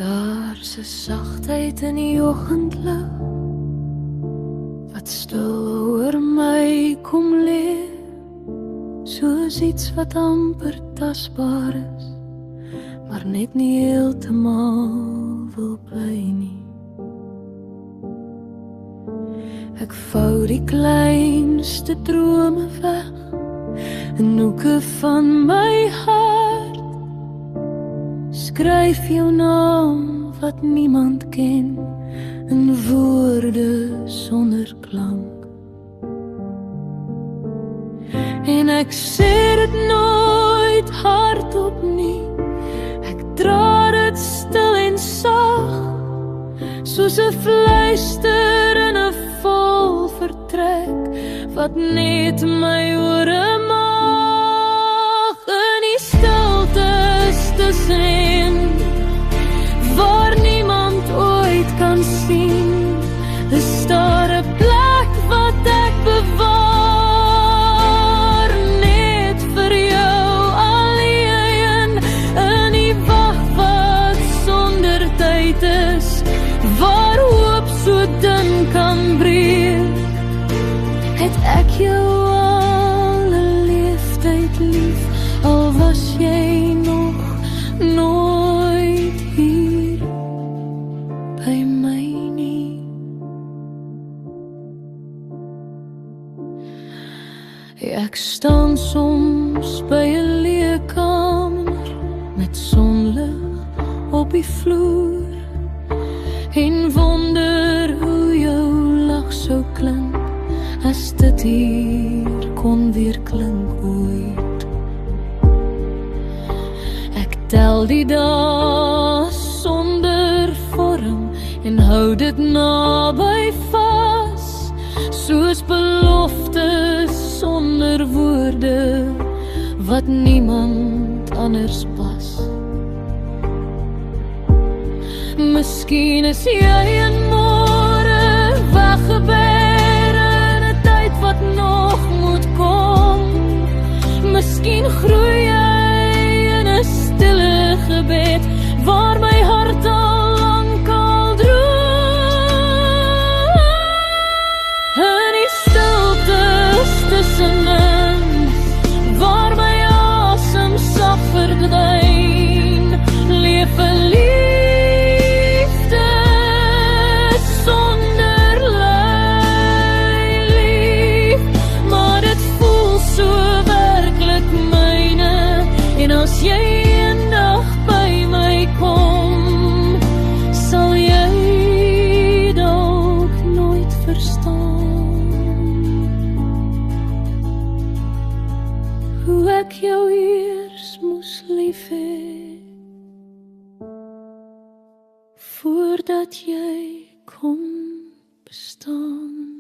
Daar's 'n sagtheid in die oggendlig wat stil oor my kom lê, soos iets wat amper tasbaar is, maar net nie heeltemal wil bly nie. Ek vou die kleinste drome weg in hoeke van my hart, skryf jou naam wat niemand ken in woorde sonder klank. En ek sê dit nooit hardop nie, ek dra dit stil en sag, soos 'n fluister in 'n vol vertrek wat net my ore mag. In die stiltes tussenin, waar niemand ooit kan sien, is daar 'n plek wat ek bewaar, net vir jou alleen, in die wag wat sonder tyd is, waar hoop so dun kan breek. Het ek jou al 'n leeftyd lief, al was jy nog nooit hier by my nie. Ek staan soms by 'n leë kamer met sonlig op die vloer en wonder hoe jou lag sou klink as dit hier kon weer klink ooit. Ek tel die dae sonder vorm en hou dit naby vas, soos beloftes sonder woorde wat niemand anders pas. Miskien is jy in môre weggebeer in 'n tyd wat nog moet kom. Miskien groei jy in 'n stille gebed waar my hart al lankal droom. In die stiltes tussenin, waar my asem sag verdwyn, leef 'n liefde sonder lief, maar dit voel so werklik myne. En as jy eendag by my kom, sal jy dalk nooit verstaan hoe ek jou eers moes lief hê, voordat jy kon bestaan.